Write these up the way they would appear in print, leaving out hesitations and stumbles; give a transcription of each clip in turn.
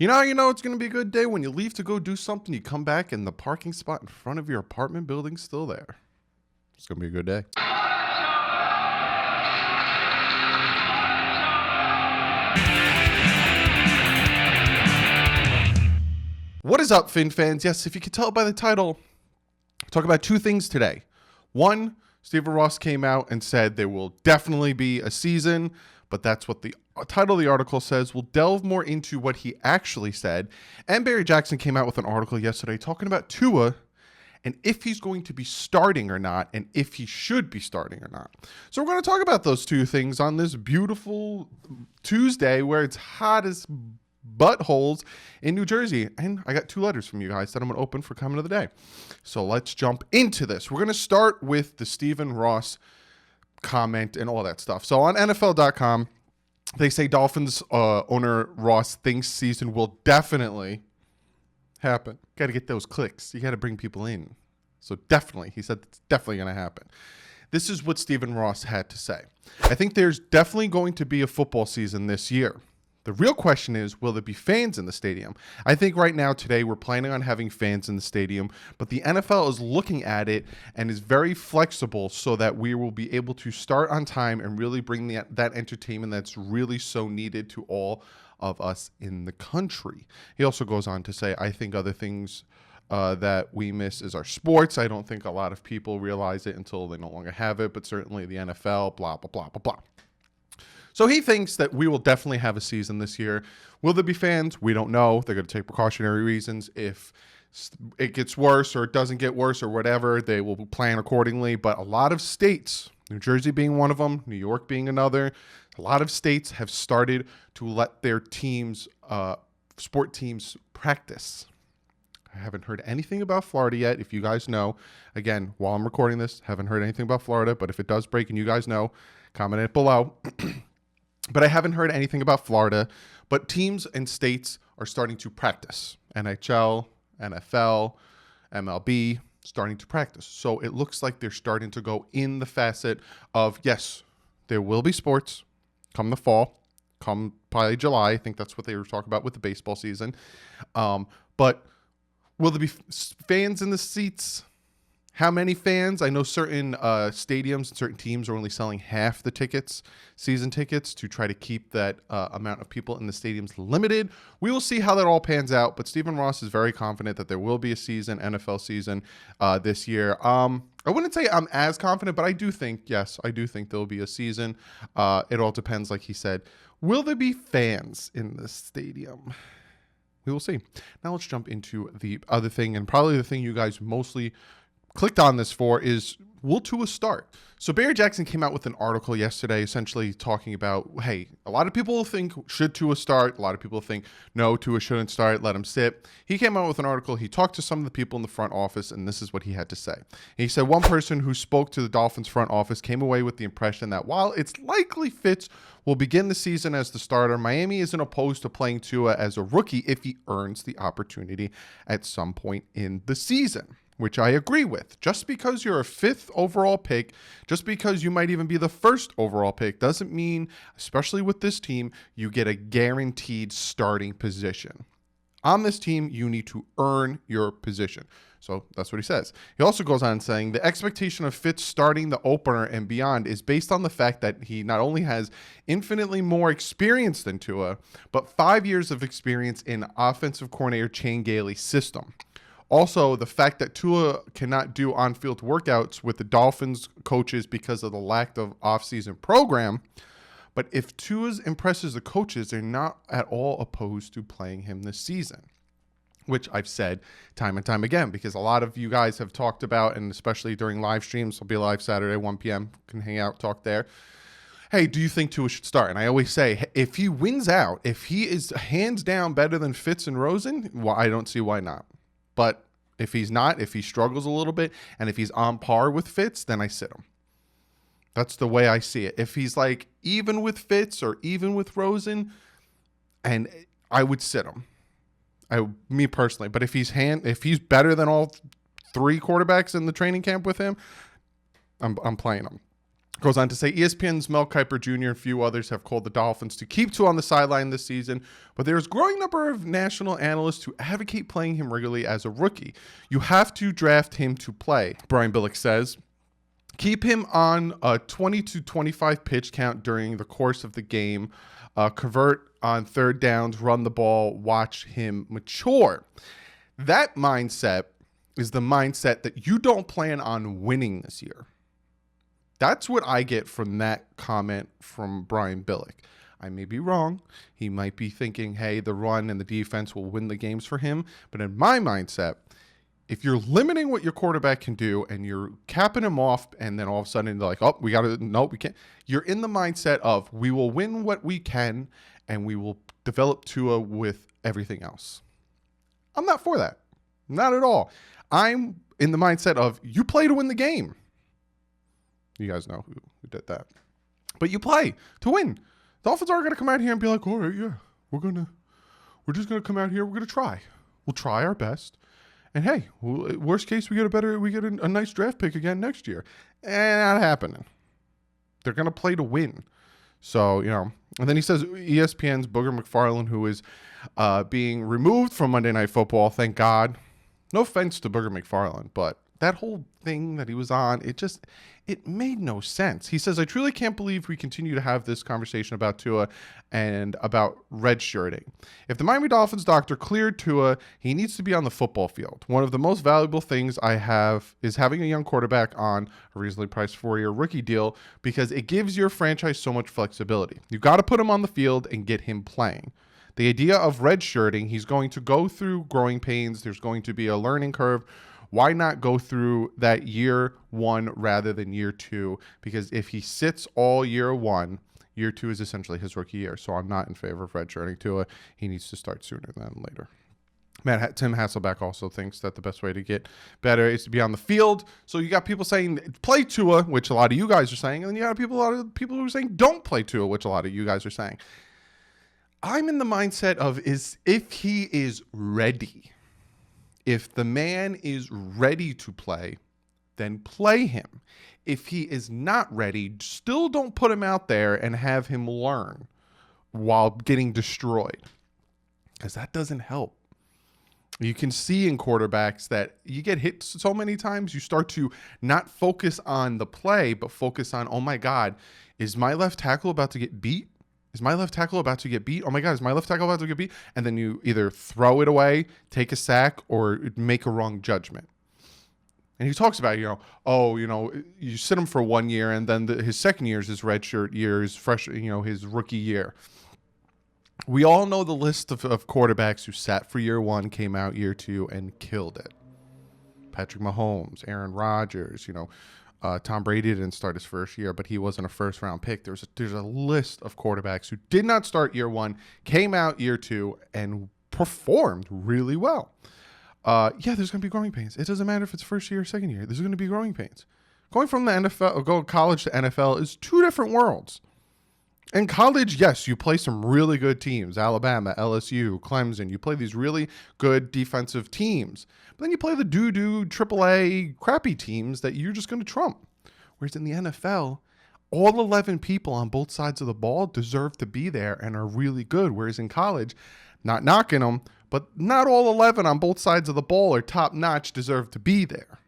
You know how you know it's going to be a good day? When you leave to go do something, you come back and the parking spot in front of your apartment building's still there. It's going to be a good day. What is up, Fin fans? Yes, if you could tell by the title, I'll talk about two things today. One, Stephen Ross came out and said there will definitely be a season, but that's what the title of the article says. We'll delve more into what he actually said. And Barry Jackson came out with an article yesterday talking about Tua and if he's going to be starting or not, and if he should be starting or not. So we're going to talk about those two things on this beautiful Tuesday where it's hot as buttholes in New Jersey. And I got two letters from you guys that I'm going to open for comment of the day. So let's jump into this. We're going to start with the Stephen Ross comment and all that stuff. So on NFL.com, they say Dolphins owner Ross thinks season will definitely happen. Got to get those clicks. You got to bring people in. So definitely, he said it's definitely going to happen. This is what Stephen Ross had to say. I think there's definitely going to be a football season this year. The real question is, will there be fans in the stadium? I think right now, today, we're planning on having fans in the stadium, but the NFL is looking at it and is very flexible so that we will be able to start on time and really bring that entertainment that's really so needed to all of us in the country. He also goes on to say, I think other things that we miss is our sports. I don't think a lot of people realize it until they no longer have it, but certainly the NFL, blah, blah, blah, blah, blah. So he thinks that we will definitely have a season this year. Will there be fans? We don't know. They're going to take precautionary reasons. If it gets worse or it doesn't get worse or whatever, they will plan accordingly. But a lot of states, New Jersey being one of them, New York being another, a lot of states have started to let their teams, sport teams, practice. I haven't heard anything about Florida yet. If you guys know, again, while I'm recording this, haven't heard anything about Florida. But if it does break and you guys know, comment it below. But I haven't heard anything about Florida. But teams and states are starting to practice. NHL, NFL, MLB, starting to practice. So it looks like they're starting to go in the facet of, yes, there will be sports come the fall, come probably July. I think that's what they were talking about with the baseball season. But will there be fans in the seats? How many fans? I know certain stadiums and certain teams are only selling half the tickets, season tickets, to try to keep that amount of people in the stadiums limited. We will see how that all pans out, but Stephen Ross is very confident that there will be a season, NFL season, this year. I wouldn't say I'm as confident, but I do think, yes, I do think there will be a season. It all depends, like he said. Will there be fans in the stadium? We will see. Now let's jump into the other thing, and probably the thing you guys mostly clicked on this for is, will Tua start? So Barry Jackson came out with an article yesterday essentially talking about, hey, a lot of people think, should Tua start? A lot of people think, no, Tua shouldn't start, let him sit. He came out with an article. He talked to some of the people in the front office, and this is what he had to say. He said one person who spoke to the Dolphins front office came away with the impression that while it's likely Fitz will begin the season as the starter, Miami isn't opposed to playing Tua as a rookie if he earns the opportunity at some point in the season, which I agree with. Just because you're a 5th overall pick, just because you might even be the 1st overall pick, doesn't mean, especially with this team, you get a guaranteed starting position. On this team, you need to earn your position. So that's what he says. He also goes on saying the expectation of Fitz starting the opener and beyond is based on the fact that he not only has infinitely more experience than Tua, but 5 years of experience in offensive coordinator Chan Gailey's system. Also, the fact that Tua cannot do on-field workouts with the Dolphins coaches because of the lack of off-season program. But if Tua impresses the coaches, they're not at all opposed to playing him this season, which I've said time and time again, because a lot of you guys have talked about, and especially during live streams, I'll be live Saturday, 1 p.m., can hang out, talk there. Hey, do you think Tua should start? And I always say, if he wins out, if he is hands down better than Fitz and Rosen, well, I don't see why not. But if he's not, if he struggles a little bit, and if he's on par with Fitz, then I sit him. That's the way I see it. If he's like even with Fitz or even with Rosen, and I would sit him. Me personally. But if he's better than all 3 quarterbacks in the training camp with him, I'm playing him. Goes on to say ESPN's Mel Kiper Jr. and a few others have called the Dolphins to keep Tua on the sideline this season, but there's a growing number of national analysts who advocate playing him regularly as a rookie. You have to draft him to play, Brian Billick says. Keep him on a 20 to 25 pitch count during the course of the game. Convert on third downs, run the ball, watch him mature. That mindset is the mindset that you don't plan on winning this year. That's what I get from that comment from Brian Billick. I may be wrong. He might be thinking, hey, the run and the defense will win the games for him. But in my mindset, if you're limiting what your quarterback can do and you're capping him off and then all of a sudden they're like, oh, we can't. You're in the mindset of we will win what we can and we will develop Tua with everything else. I'm not for that. Not at all. I'm in the mindset of you play to win the game. You guys know who did that. But you play to win. Dolphins aren't going to come out here and be like, all right, yeah, we're just going to come out here. We're going to try. We'll try our best. And hey, worst case, we get a nice draft pick again next year. And not happening. They're going to play to win. So, and then he says ESPN's Booger McFarland, who is being removed from Monday Night Football, thank God. No offense to Booger McFarland, but that whole thing that he was on, it made no sense. He says, I truly can't believe we continue to have this conversation about Tua and about redshirting. If the Miami Dolphins doctor cleared Tua, he needs to be on the football field. One of the most valuable things I have is having a young quarterback on a reasonably priced 4-year rookie deal because it gives your franchise so much flexibility. You got to put him on the field and get him playing. The idea of redshirting, he's going to go through growing pains. There's going to be a learning curve. Why not go through that year one rather than year two? Because if he sits all year one, year two is essentially his rookie year. So I'm not in favor of redshirting Tua. He needs to start sooner than later. Tim Hasselbeck also thinks that the best way to get better is to be on the field. So you got people saying play Tua, which a lot of you guys are saying, and then you got a lot of people who are saying don't play Tua, which a lot of you guys are saying. I'm in the mindset of if he is ready. If the man is ready to play, then play him. If he is not ready, still don't put him out there and have him learn while getting destroyed, because that doesn't help. You can see in quarterbacks that you get hit so many times, you start to not focus on the play, but focus on, oh my God, is my left tackle about to get beat? Is my left tackle about to get beat? Oh my God, is my left tackle about to get beat? And then you either throw it away, take a sack, or make a wrong judgment. And he talks about, you sit him for 1 year, and then his second year is his redshirt year, his rookie year. We all know the list of quarterbacks who sat for year one, came out year two, and killed it. Patrick Mahomes, Aaron Rodgers, Tom Brady didn't start his first year, but he wasn't a first-round pick. There's a list of quarterbacks who did not start year one, came out year two, and performed really well. There's going to be growing pains. It doesn't matter if it's first year or second year. There's going to be growing pains. Going from the NFL, or going college to NFL is two different worlds. In college, yes, you play some really good teams. Alabama, LSU, Clemson. You play these really good defensive teams. But then you play the doo-doo, AAA, crappy teams that you're just going to trump. Whereas in the NFL, all 11 people on both sides of the ball deserve to be there and are really good. Whereas in college, not knocking them, but not all 11 on both sides of the ball are top-notch, deserve to be there.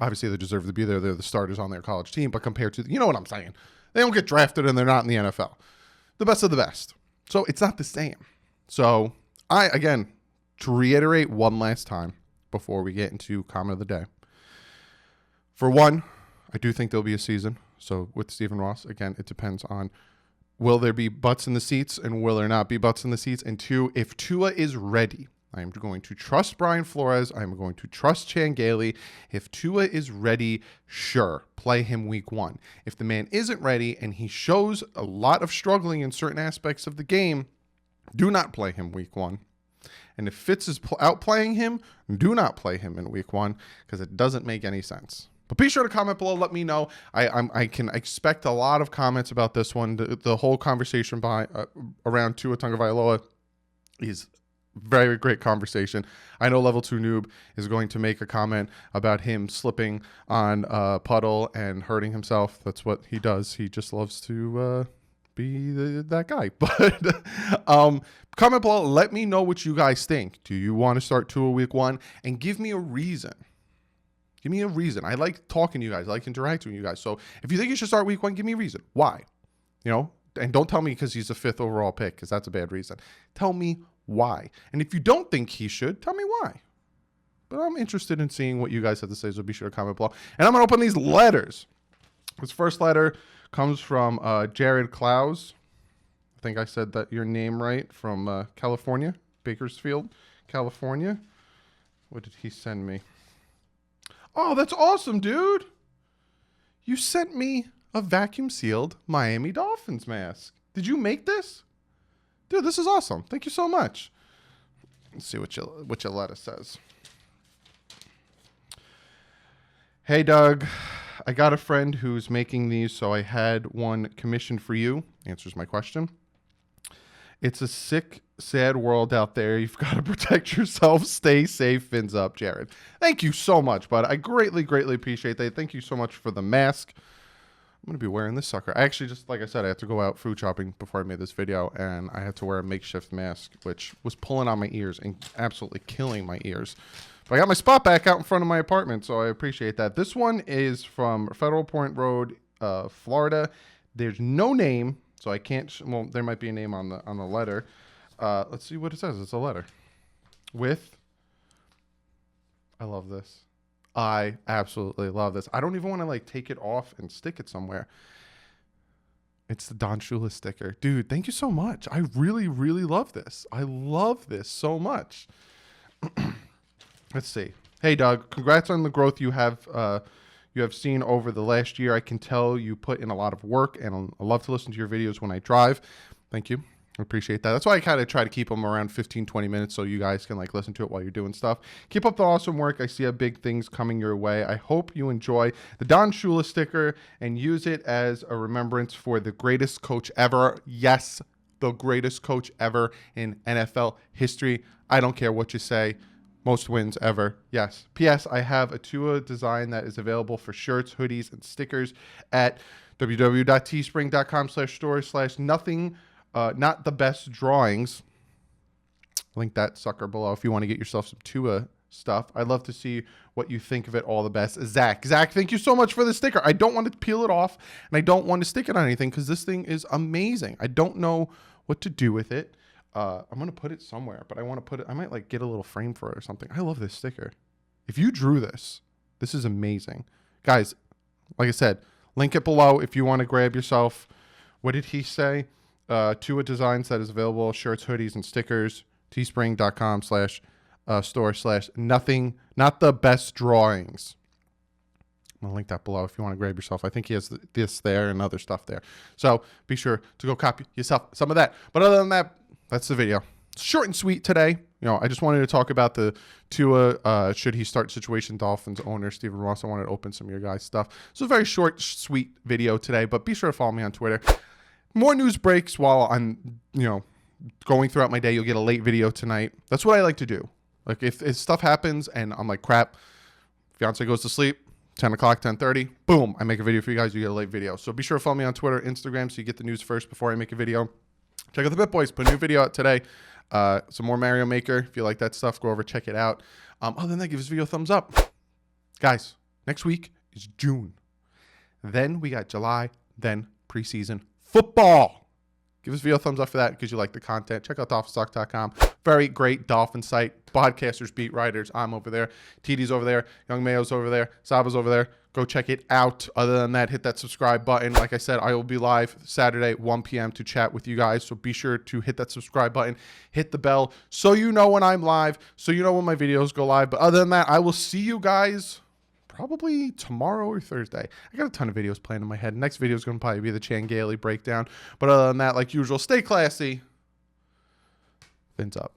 Obviously, they deserve to be there. They're the starters on their college team. But compared to, you know what I'm saying? They don't get drafted and they're not in the NFL. The best of the best. So it's not the same. So again, to reiterate one last time before we get into comment of the day. For one, I do think there'll be a season. So with Stephen Ross, again, it depends on will there be butts in the seats and will there not be butts in the seats? And two, if Tua is ready, I am going to trust Brian Flores. I am going to trust Chan Gailey. If Tua is ready, sure, play him week one. If the man isn't ready and he shows a lot of struggling in certain aspects of the game, do not play him week one. And if Fitz is outplaying him, do not play him in week one because it doesn't make any sense. But be sure to comment below. Let me know. I can expect a lot of comments about this one. The whole conversation around Tua Tagovailoa is very great conversation. I know Level 2 Noob is going to make a comment about him slipping on a puddle and hurting himself. That's what he does. He just loves to be that guy. But comment below. Let me know what you guys think. Do you want to start Tua week 1? And give me a reason. Give me a reason. I like talking to you guys. I like interacting with you guys. So if you think you should start week 1, give me a reason. Why? You know, and don't tell me because he's the 5th overall pick, because that's a bad reason. Tell me why. And if you don't think he should, tell me why. But I'm interested in seeing what you guys have to say, so be sure to comment below. And I'm going to open these letters. This first letter comes from Jared Klaus. I think I said that your name right, from California, Bakersfield, California. What did he send me? Oh, that's awesome, dude. You sent me a vacuum-sealed Miami Dolphins mask. Did you make this? Dude, this is awesome. Thank you so much. Let's see what your letter says. Hey, Doug. I got a friend who's making these, so I had one commissioned for you. Answers my question. It's a sick, sad world out there. You've got to protect yourself. Stay safe. Fins up, Jared. Thank you so much, bud. I greatly, greatly appreciate that. Thank you so much for the mask. I'm going to be wearing this sucker. I actually just, like I said, I had to go out food shopping before I made this video, and I had to wear a makeshift mask, which was pulling on my ears and absolutely killing my ears. But I got my spot back out in front of my apartment, so I appreciate that. This one is from Federal Point Road, Florida. There's no name, so I can't, well, there might be a name on the letter. Let's see what it says. It's a letter with, I love this. I absolutely love this. I don't even want to like take it off and stick it somewhere. It's the Don Shula sticker. Dude, thank you so much. I really, really love this. I love this so much. Let's see. Hey, Doug, congrats on the growth you have seen over the last year. I can tell you put in a lot of work, and I love to listen to your videos when I drive. Thank you. I appreciate that. That's why I kind of try to keep them around 15, 20 minutes so you guys can like listen to it while you're doing stuff. Keep up the awesome work. I see big things coming your way. I hope you enjoy the Don Shula sticker and use it as a remembrance for the greatest coach ever. Yes, the greatest coach ever in NFL history. I don't care what you say. Most wins ever. Yes. P.S. I have a Tua design that is available for shirts, hoodies, and stickers at www.teespring.com/store/nothing. Not the best drawings. Link that sucker below if you want to get yourself some Tua stuff. I'd love to see what you think of it. All the best. Zach, thank you so much for the sticker. I don't want to peel it off, and I don't want to stick it on anything because this thing is amazing. I don't know what to do with it. I'm going to put it somewhere, but I want to put it, I might like get a little frame for it or something. I love this sticker. If you drew this, this is amazing. Guys, like I said, link it below if you want to grab yourself. What did he say? Tua designs that is available, shirts, hoodies, and stickers. teespring.com/store/nothing, not the best drawings. I'm going to link that below if you want to grab yourself. I think he has this there and other stuff there. So be sure to go copy yourself some of that. But other than that, that's the video. Short and sweet today. You know, I just wanted to talk about the Tua should he start situation. Dolphins owner Stephen Ross. I wanted to open some of your guys' stuff. So a very short, sweet video today. But be sure to follow me on Twitter. More news breaks while I'm, going throughout my day. You'll get a late video tonight. That's what I like to do. Like if stuff happens and I'm like, crap, fiance goes to sleep, 10 o'clock, 10:30, boom, I make a video for you guys. You get a late video. So be sure to follow me on Twitter, Instagram, so you get the news first before I make a video. Check out the Bit Boys. Put a new video out today. Some more Mario Maker. If you like that stuff, go over, check it out. Other than that, give this video a thumbs up. Guys, next week is June. Then we got July, then preseason football. Give this video a thumbs up for that because you like the content. Check out DolphinsTalk.com. Very great Dolphin site. Podcasters, beat writers. I'm over there. TD's over there. Young Mayo's over there. Saba's over there. Go check it out. Other than that, hit that subscribe button. Like I said, I will be live Saturday, 1 p.m. to chat with you guys. So be sure to hit that subscribe button. Hit the bell so you know when I'm live. So you know when my videos go live. But other than that, I will see you guys probably tomorrow or Thursday. I got a ton of videos planned in my head. Next video is going to probably be the Chan Gailey breakdown. But other than that, like usual, stay classy. Fins up.